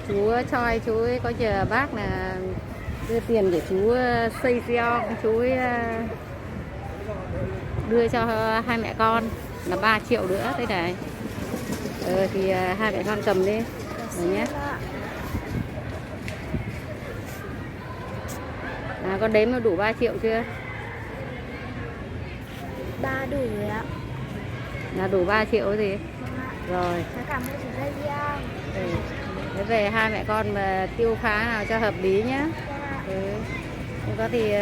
Chú Choi chú ấy có nhờ bác là đưa tiền để chú xây gieo, chú ấy đưa cho hai mẹ con là 3 triệu nữa thế này. Thì hai mẹ con cầm đi rồi nhé. Con đếm nó đủ 3 triệu chưa? Ba đủ rồi ạ. Là đủ 3 triệu gì? Rồi. Cảm ơn chú Lê Giang. Thế về hai mẹ con mà tiêu phá nào cho hợp lý nhé. Không có thì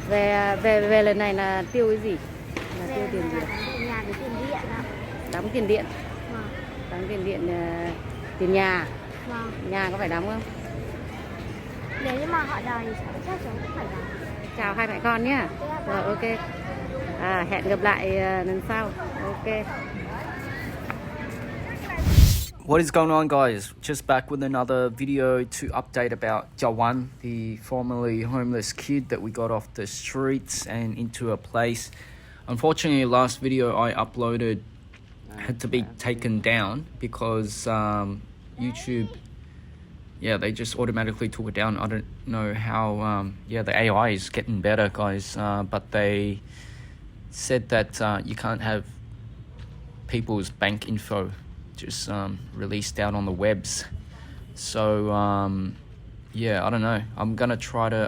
về lần này là tiêu cái gì? Là tiêu tiền gì? Đóng nhà với tiền điện ạ. Đóng tiền điện. Đóng tiền điện, tiền nhà. Nhà có phải đóng không? Nếu như mà họ đòi thì chắc cháu cũng phải đóng. Chào hai mẹ con nhé. Rồi ok. Hẹn gặp lại lần sau. Ok. What is going on, guys? Just back with another video to update about Chau Anh, the formerly homeless kid that we got off the streets and into a place. Unfortunately, last video I uploaded had to be taken down because YouTube, they just automatically took it down. I don't know how, the AI is getting better, guys, but they said that you can't have people's bank info just released out on the webs. So I don't know, I'm gonna try to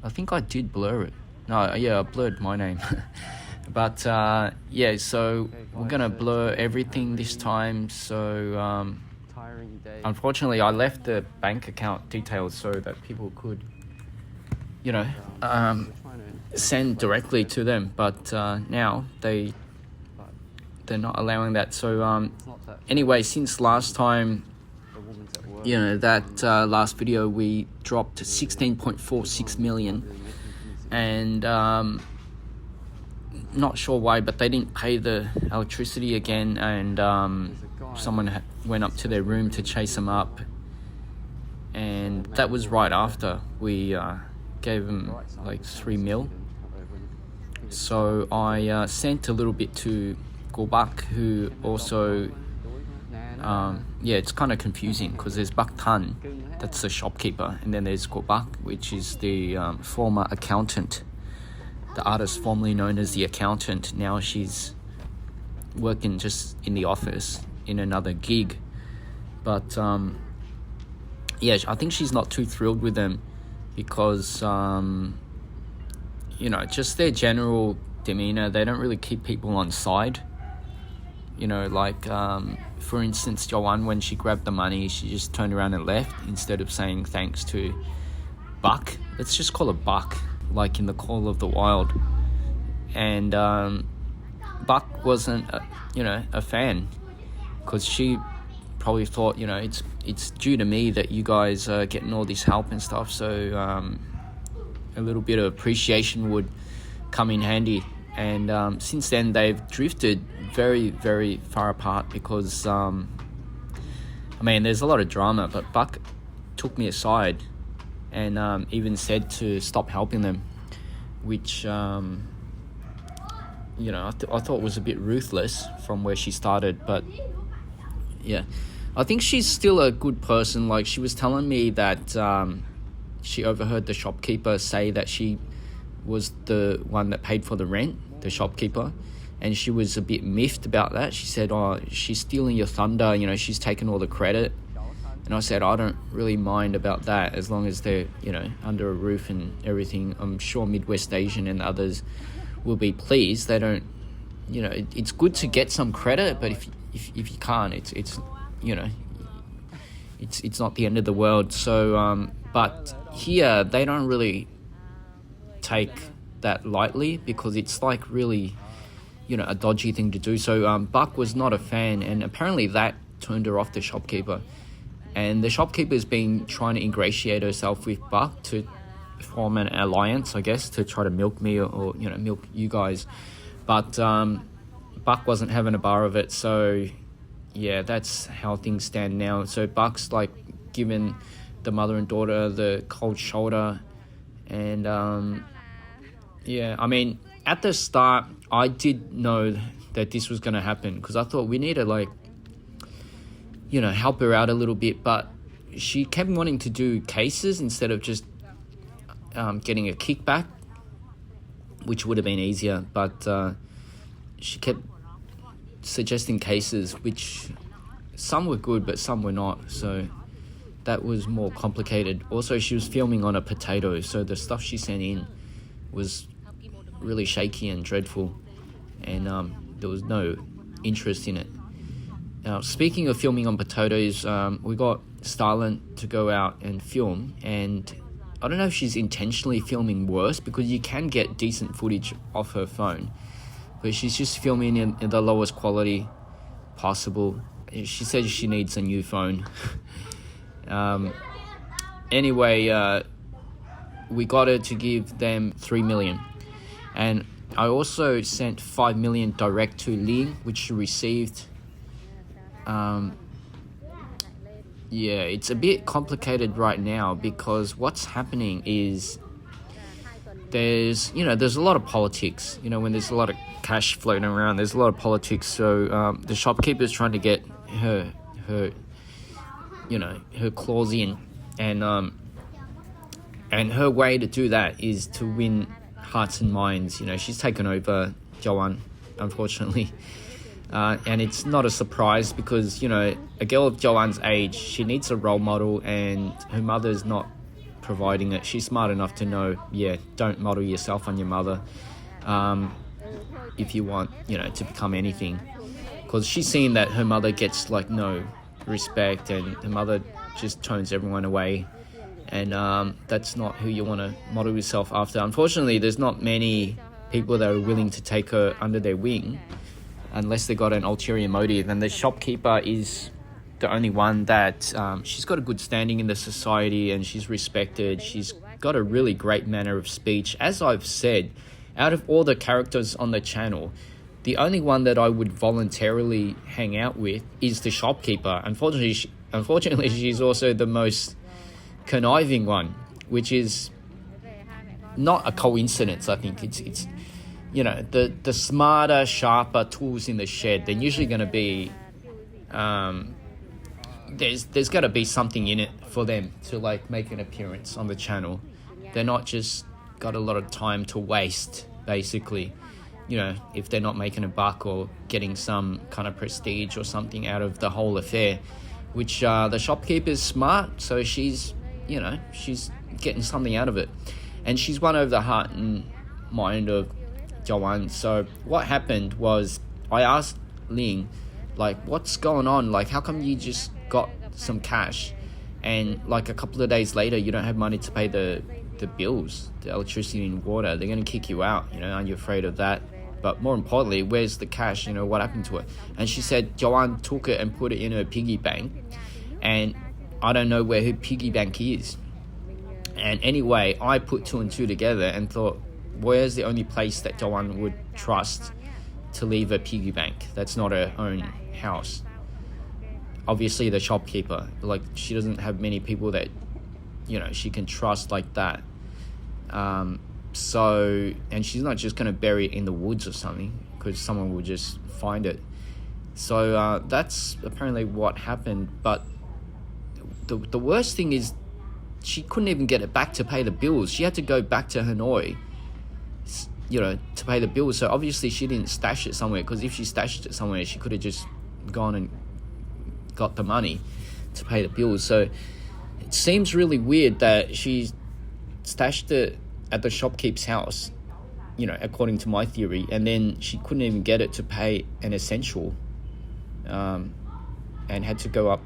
I think I did blur it. I blurred my name. But so we're gonna blur everything this time. So unfortunately I left the bank account details so that people could send directly to them, but now they're not allowing that. So anyway, since last time, that last video, we dropped to 16.46 million, and not sure why, but they didn't pay the electricity again, and someone went up to their room to chase them up, and that was right after we gave them like 3 mil. So I sent a little bit to Bak, who also, it's kind of confusing because there's Bak Tan, that's the shopkeeper, and then there's Bak, which is the former accountant, the artist formerly known as the accountant. Now she's working just in the office in another gig, but I think she's not too thrilled with them because just their general demeanor, they don't really keep people on side. For instance, Chau Anh, when she grabbed the money, she just turned around and left instead of saying thanks to Buck. Let's just call it Buck, like in the Call of the Wild. And Buck wasn't, a fan, because she probably thought, it's due to me that you guys are getting all this help and stuff. So a little bit of appreciation would come in handy. And since then they've drifted very, very far apart because there's a lot of drama, but Buck took me aside and even said to stop helping them, which I thought was a bit ruthless from where she started. But I think she's still a good person. Like, she was telling me that she overheard the shopkeeper say that she was the one that paid for the rent, the shopkeeper, and she was a bit miffed about that. She said, she's stealing your thunder, she's taking all the credit. And I said, I don't really mind about that as long as they're, under a roof and everything. I'm sure Midwest Asian and others will be pleased. They don't, it's good to get some credit, but if you can't, it's not the end of the world. So but here they don't really take that lightly because it's like really, a dodgy thing to do. So Buck was not a fan, and apparently that turned her off the shopkeeper. And the shopkeeper's been trying to ingratiate herself with Buck to form an alliance, I guess, to try to milk me or milk you guys. But Buck wasn't having a bar of it, so that's how things stand now. So Buck's like giving the mother and daughter the cold shoulder, and at the start I did know that this was going to happen, because I thought we need to, like, you know, help her out a little bit. But she kept wanting to do cases instead of just getting a kickback, which would have been easier. But she kept suggesting cases, which some were good, but some were not. So that was more complicated. Also, she was filming on a potato, so the stuff she sent in was really shaky and dreadful, and there was no interest in it. Now, speaking of filming on potatoes, we got Stalin to go out and film, and I don't know if she's intentionally filming worse, because you can get decent footage off her phone, but she's just filming in the lowest quality possible. She says she needs a new phone. Anyway, we got her to give them 3 million, and I also sent 5 million direct to Lien, which she received. Yeah, it's a bit complicated right now, because what's happening is there's a lot of politics. You know, when there's a lot of cash floating around, there's a lot of politics. So the shopkeeper's trying to get her claws in, and her way to do that is to win hearts and minds. You know, she's taken over Chau Anh, unfortunately. And it's not a surprise, because, you know, a girl of Chau Anh's age, she needs a role model, and her mother's not providing it. She's smart enough to know, don't model yourself on your mother if you want, to become anything. Because she's seen that her mother gets, like, no respect, and her mother just turns everyone away. And that's not who you want to model yourself after. Unfortunately, there's not many people that are willing to take her under their wing, unless they got an ulterior motive. And the shopkeeper is the only one that she's got a good standing in the society, and she's respected. She's got a really great manner of speech. As I've said, out of all the characters on the channel, the only one that I would voluntarily hang out with is the shopkeeper. Unfortunately, she's also the most conniving one, which is not a coincidence. I think it's the smarter, sharper tools in the shed, they're usually going to be, there's got to be something in it for them to, like, make an appearance on the channel. They're not just got a lot of time to waste, basically, if they're not making a buck or getting some kind of prestige or something out of the whole affair, which the shopkeeper's smart, so she's getting something out of it. And she's won over the heart and mind of Chau Anh. So what happened was, I asked Lien, like, what's going on? Like, how come you just got some cash, and, like, a couple of days later you don't have money to pay the bills, the electricity and water? They're going to kick you out, aren't you afraid of that? But more importantly, where's the cash? What happened to it? And she said Chau Anh took it and put it in her piggy bank, and I don't know where her piggy bank is. And anyway, I put two and two together and thought, where's the only place that Chau Anh would trust to leave a piggy bank that's not her own house? Obviously the shopkeeper. Like, she doesn't have many people that she can trust like that. So, and she's not just going to bury it in the woods or something, because someone will just find it. So that's apparently what happened. But the worst thing is, she couldn't even get it back to pay the bills. She had to go back to Hanoi, to pay the bills. So obviously she didn't stash it somewhere, because if she stashed it somewhere, she could have just gone and got the money to pay the bills. So it seems really weird that she stashed it at the shopkeeper's house, according to my theory, and then she couldn't even get it to pay an essential, and had to go up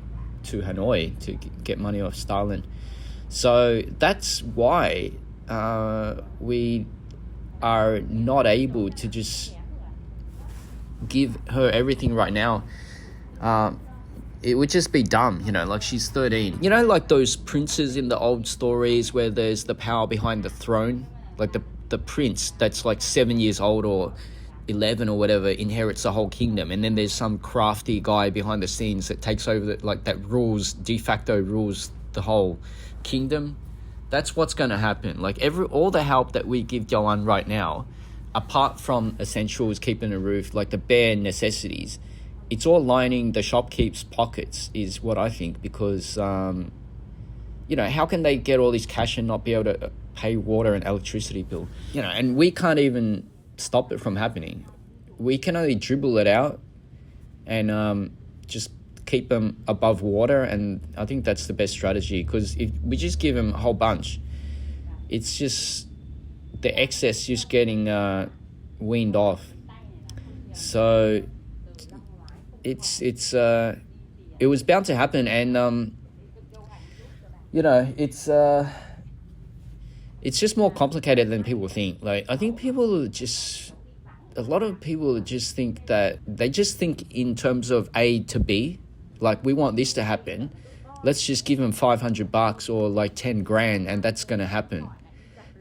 to Hanoi to get money off Stalin. So that's why we are not able to just give her everything right now. It would just be dumb, like, she's 13. Like those princes in the old stories where there's the power behind the throne, like the prince that's like 7 years old or 11 or whatever inherits the whole kingdom, and then there's some crafty guy behind the scenes that takes over that de facto rules the whole kingdom. That's what's going to happen. Like, all the help that we give Chau Anh right now, apart from essentials, keeping a roof, like the bare necessities, it's all lining the shopkeep's pockets is what I think, because, how can they get all this cash and not be able to pay water and electricity bill? And we can't even stop it from happening. We can only dribble it out and just keep them above water, and I think that's the best strategy, because if we just give them a whole bunch, it's just the excess just getting weaned off. So it was bound to happen, and it's just more complicated than people think. Like, I think a lot of people just think that they just think in terms of A to B. Like, we want this to happen, let's just give them $500 or like 10 grand and that's going to happen.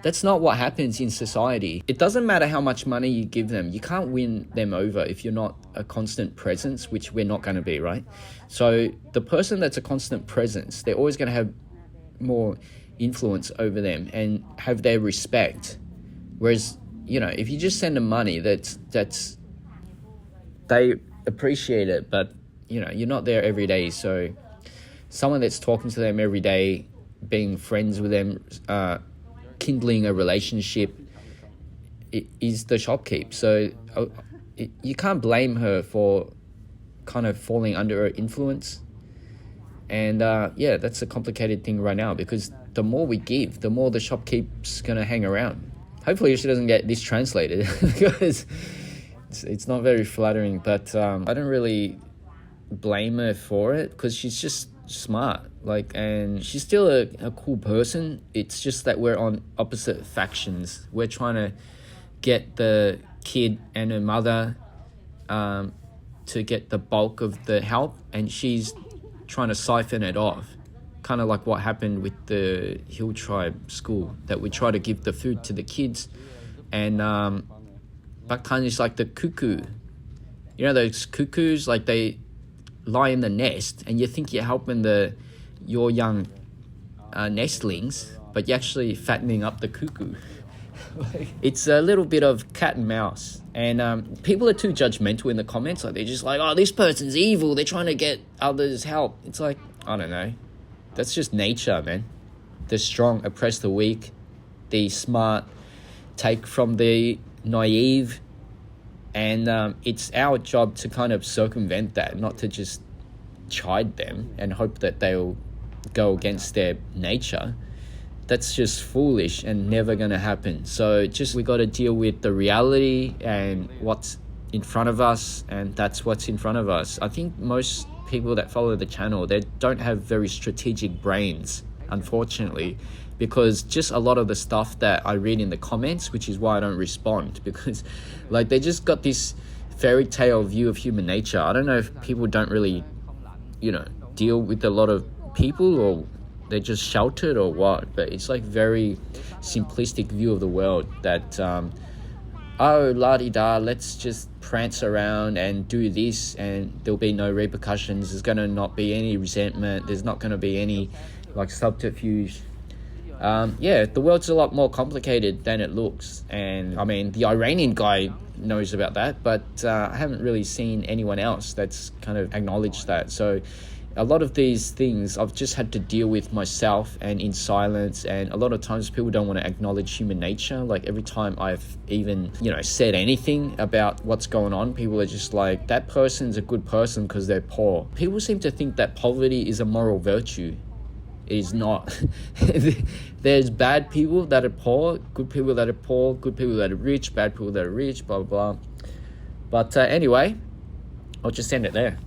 That's not what happens in society. It doesn't matter how much money you give them. You can't win them over if you're not a constant presence, which we're not going to be, right? So the person that's a constant presence, they're always going to have more influence over them and have their respect. Whereas, if you just send them money, that's they appreciate it, but you're not there every day. So someone that's talking to them every day, being friends with them, kindling a relationship, is the shopkeep. So you can't blame her for kind of falling under her influence. And that's a complicated thing right now, because the more we give, the more the shopkeep's going to hang around. Hopefully she doesn't get this translated because it's not very flattering, but I don't really blame her for it, because she's just smart, and she's still a cool person. It's just that we're on opposite factions. We're trying to get the kid and her mother to get the bulk of the help, and she's trying to siphon it off, kind of like what happened with the Hill Tribe school, that we try to give the food to the kids, and but kind of just like the cuckoo, those cuckoos, like they lie in the nest and you think you're helping your young nestlings, but you're actually fattening up the cuckoo. It's a little bit of cat and mouse, and people are too judgmental in the comments. Like, they're just like, oh, this person's evil, they're trying to get others help. It's like, I don't know, that's just nature, man. The strong oppress the weak, the smart take from the naive, and it's our job to kind of circumvent that, not to just chide them and hope that they'll go against their nature. That's just foolish and never going to happen. So we got to deal with the reality and what's in front of us, and that's what's in front of us. I think most people that follow the channel, they don't have very strategic brains, unfortunately, because just a lot of the stuff that I read in the comments, which is why I don't respond, because they just got this fairy tale view of human nature. I don't know if people don't really, deal with a lot of people, or they're just sheltered or what, but it's very simplistic view of the world that, la-di-da, let's just prance around and do this and there'll be no repercussions. There's going to not be any resentment. There's not going to be any subterfuge. The world's a lot more complicated than it looks. And I mean, the Iranian guy knows about that, but I haven't really seen anyone else that's kind of acknowledged that. So a lot of these things I've just had to deal with myself and in silence, and a lot of times people don't want to acknowledge human nature. Every time I've even, said anything about what's going on, people are just like, that person's a good person because they're poor. People seem to think that poverty is a moral virtue. It is not. There's bad people that are poor, good people that are poor, good people that are rich, bad people that are rich, blah, blah, blah. But anyway, I'll just end it there.